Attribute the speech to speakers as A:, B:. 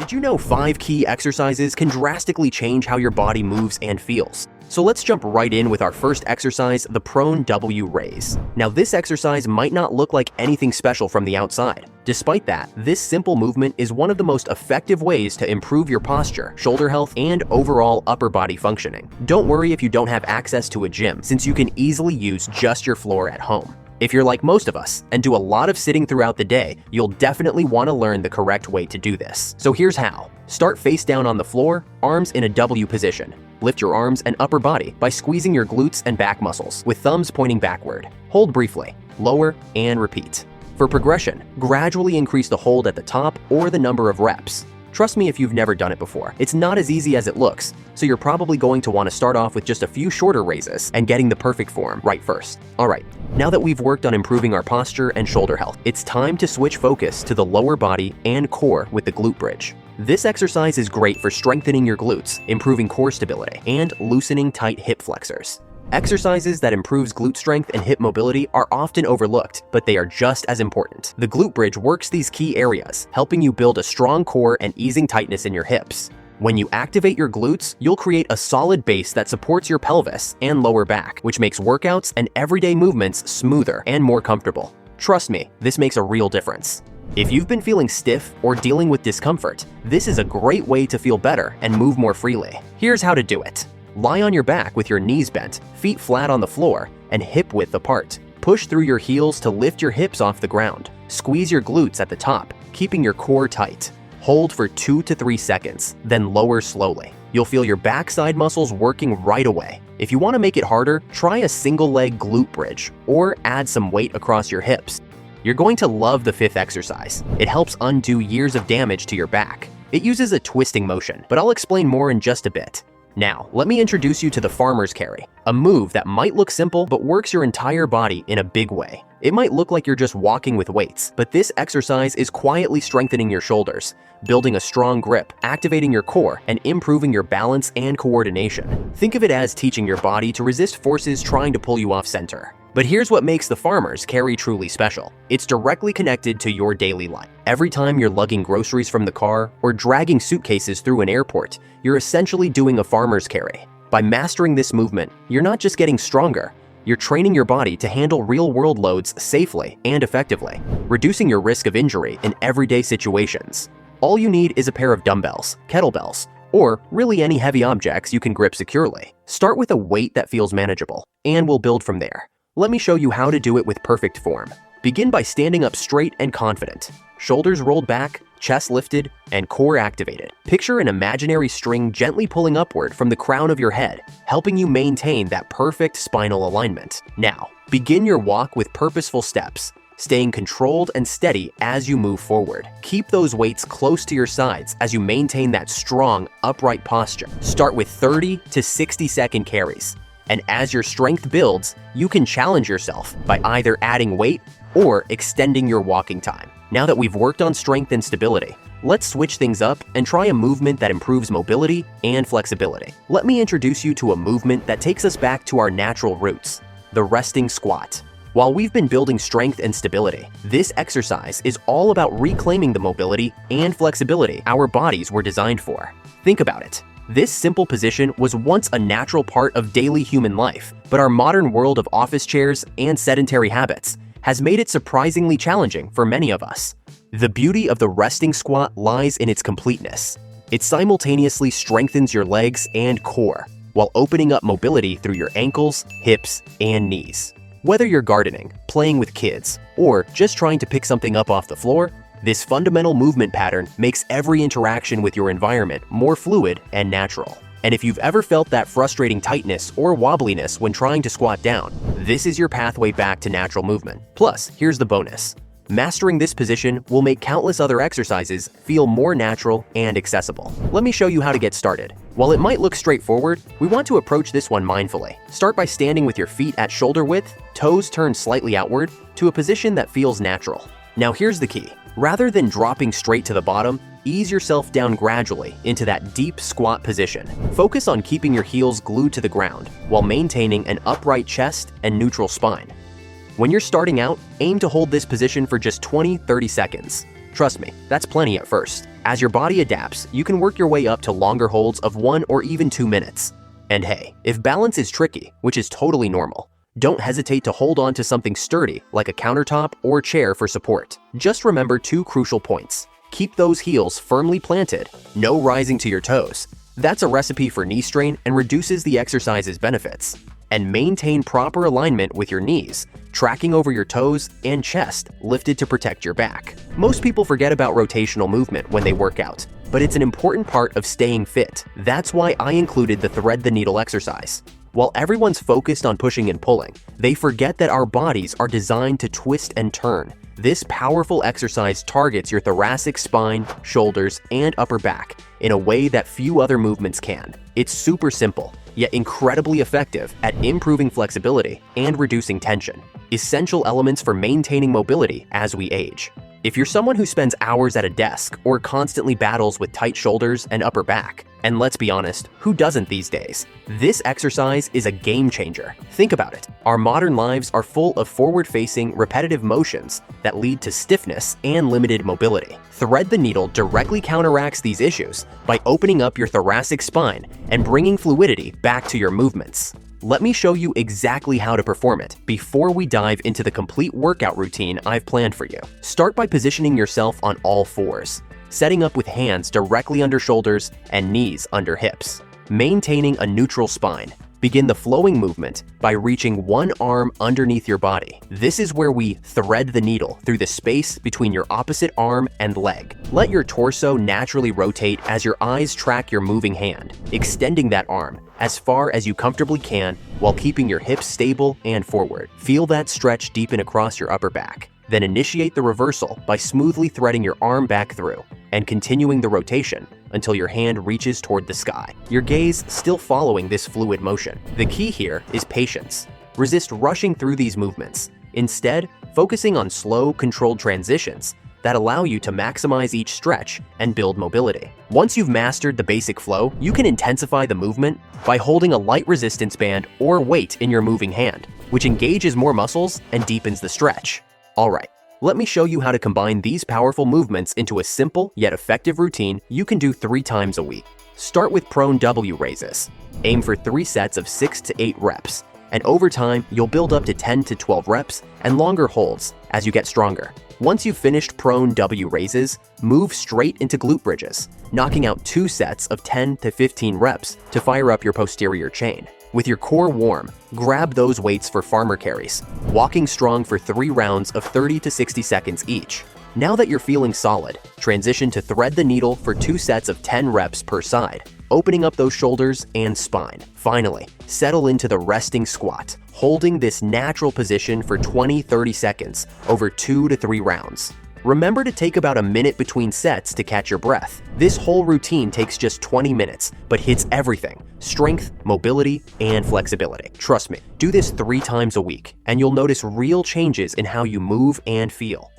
A: Did you know 5 key exercises can drastically change how your body moves and feels? So let's jump right in with our first exercise, the prone W raise. Now this exercise might not look like anything special from the outside. Despite that, this simple movement is one of the most effective ways to improve your posture, shoulder health, and overall upper body functioning. Don't worry if you don't have access to a gym, since you can easily use just your floor at home. If you're like most of us and do a lot of sitting throughout the day, you'll definitely want to learn the correct way to do this. So here's how. Start face down on the floor, arms in a W position. Lift your arms and upper body by squeezing your glutes and back muscles with thumbs pointing backward. Hold briefly, lower, and repeat. For progression, gradually increase the hold at the top or the number of reps. Trust me if you've never done it before, it's not as easy as it looks, so you're probably going to want to start off with just a few shorter raises and getting the perfect form right first. Alright, now that we've worked on improving our posture and shoulder health, it's time to switch focus to the lower body and core with the glute bridge. This exercise is great for strengthening your glutes, improving core stability, and loosening tight hip flexors. Exercises that improves glute strength and hip mobility are often overlooked, but they are just as important. The glute bridge works these key areas, helping you build a strong core and easing tightness in your hips. When you activate your glutes, you'll create a solid base that supports your pelvis and lower back, which makes workouts and everyday movements smoother and more comfortable. Trust me, this makes a real difference. If you've been feeling stiff or dealing with discomfort, this is a great way to feel better and move more freely. Here's how to do it. Lie on your back with your knees bent, feet flat on the floor, and hip width apart. Push through your heels to lift your hips off the ground. Squeeze your glutes at the top, keeping your core tight. Hold for 2 to 3 seconds, then lower slowly. You'll feel your backside muscles working right away. If you want to make it harder, try a single leg glute bridge or add some weight across your hips. You're going to love the 5th exercise. It helps undo years of damage to your back. It uses a twisting motion, but I'll explain more in just a bit. Now, let me introduce you to the farmer's carry, a move that might look simple but works your entire body in a big way. It might look like you're just walking with weights, but this exercise is quietly strengthening your shoulders, building a strong grip, activating your core, and improving your balance and coordination. Think of it as teaching your body to resist forces trying to pull you off center. But here's what makes the farmer's carry truly special. It's directly connected to your daily life. Every time you're lugging groceries from the car or dragging suitcases through an airport, you're essentially doing a farmer's carry. By mastering this movement, you're not just getting stronger, you're training your body to handle real-world loads safely and effectively, reducing your risk of injury in everyday situations. All you need is a pair of dumbbells, kettlebells, or really any heavy objects you can grip securely. Start with a weight that feels manageable, and we'll build from there. Let me show you how to do it with perfect form. Begin by standing up straight and confident. Shoulders rolled back, chest lifted, and core activated. Picture an imaginary string gently pulling upward from the crown of your head, helping you maintain that perfect spinal alignment. Now, begin your walk with purposeful steps, staying controlled and steady as you move forward. Keep those weights close to your sides as you maintain that strong, upright posture. Start with 30 to 60-second carries. And as your strength builds, you can challenge yourself by either adding weight or extending your walking time. Now that we've worked on strength and stability, let's switch things up and try a movement that improves mobility and flexibility. Let me introduce you to a movement that takes us back to our natural roots, the resting squat. While we've been building strength and stability, this exercise is all about reclaiming the mobility and flexibility our bodies were designed for. Think about it. This simple position was once a natural part of daily human life, but our modern world of office chairs and sedentary habits has made it surprisingly challenging for many of us. The beauty of the resting squat lies in its completeness. It simultaneously strengthens your legs and core, while opening up mobility through your ankles, hips, and knees. Whether you're gardening, playing with kids, or just trying to pick something up off the floor, this fundamental movement pattern makes every interaction with your environment more fluid and natural. And if you've ever felt that frustrating tightness or wobbliness when trying to squat down, this is your pathway back to natural movement. Plus, here's the bonus. Mastering this position will make countless other exercises feel more natural and accessible. Let me show you how to get started. While it might look straightforward, we want to approach this one mindfully. Start by standing with your feet at shoulder width, toes turned slightly outward, to a position that feels natural. Now here's the key. Rather than dropping straight to the bottom, ease yourself down gradually into that deep squat position. Focus on keeping your heels glued to the ground while maintaining an upright chest and neutral spine. When you're starting out, aim to hold this position for just 20-30 seconds. Trust me, that's plenty at first. As your body adapts, you can work your way up to longer holds of 1 or even 2 minutes. And hey, if balance is tricky, which is totally normal, don't hesitate to hold on to something sturdy like a countertop or chair for support. Just remember 2 crucial points. Keep those heels firmly planted, no rising to your toes. That's a recipe for knee strain and reduces the exercise's benefits. And maintain proper alignment with your knees, tracking over your toes and chest lifted to protect your back. Most people forget about rotational movement when they work out, but it's an important part of staying fit. That's why I included the thread the needle exercise. While everyone's focused on pushing and pulling, they forget that our bodies are designed to twist and turn. This powerful exercise targets your thoracic spine, shoulders, and upper back in a way that few other movements can. It's super simple, yet incredibly effective at improving flexibility and reducing tension, essential elements for maintaining mobility as we age. If you're someone who spends hours at a desk or constantly battles with tight shoulders and upper back, and let's be honest, who doesn't these days? This exercise is a game changer. Think about it. Our modern lives are full of forward-facing, repetitive motions that lead to stiffness and limited mobility. Thread the needle directly counteracts these issues by opening up your thoracic spine and bringing fluidity back to your movements. Let me show you exactly how to perform it before we dive into the complete workout routine I've planned for you. Start by positioning yourself on all fours, setting up with hands directly under shoulders and knees under hips. Maintaining a neutral spine. Begin the flowing movement by reaching one arm underneath your body. This is where we thread the needle through the space between your opposite arm and leg. Let your torso naturally rotate as your eyes track your moving hand, extending that arm as far as you comfortably can while keeping your hips stable and forward. Feel that stretch deepen across your upper back. Then initiate the reversal by smoothly threading your arm back through and continuing the rotation until your hand reaches toward the sky, your gaze still following this fluid motion. The key here is patience. Resist rushing through these movements, instead focusing on slow, controlled transitions that allow you to maximize each stretch and build mobility. Once you've mastered the basic flow, you can intensify the movement by holding a light resistance band or weight in your moving hand, which engages more muscles and deepens the stretch. Alright, let me show you how to combine these powerful movements into a simple yet effective routine you can do 3 times a week. Start with prone W raises. Aim for 3 sets of 6 to 8 reps, and over time, you'll build up to 10 to 12 reps and longer holds as you get stronger. Once you've finished prone W raises, move straight into glute bridges, knocking out 2 sets of 10 to 15 reps to fire up your posterior chain. With your core warm, grab those weights for farmer carries, walking strong for 3 rounds of 30 to 60 seconds each. Now that you're feeling solid, transition to thread the needle for 2 sets of 10 reps per side, opening up those shoulders and spine. Finally, settle into the resting squat, holding this natural position for 20-30 seconds over 2 to 3 rounds. Remember to take about a minute between sets to catch your breath. This whole routine takes just 20 minutes, but hits everything: strength, mobility, and flexibility. Trust me, do this 3 times a week, and you'll notice real changes in how you move and feel.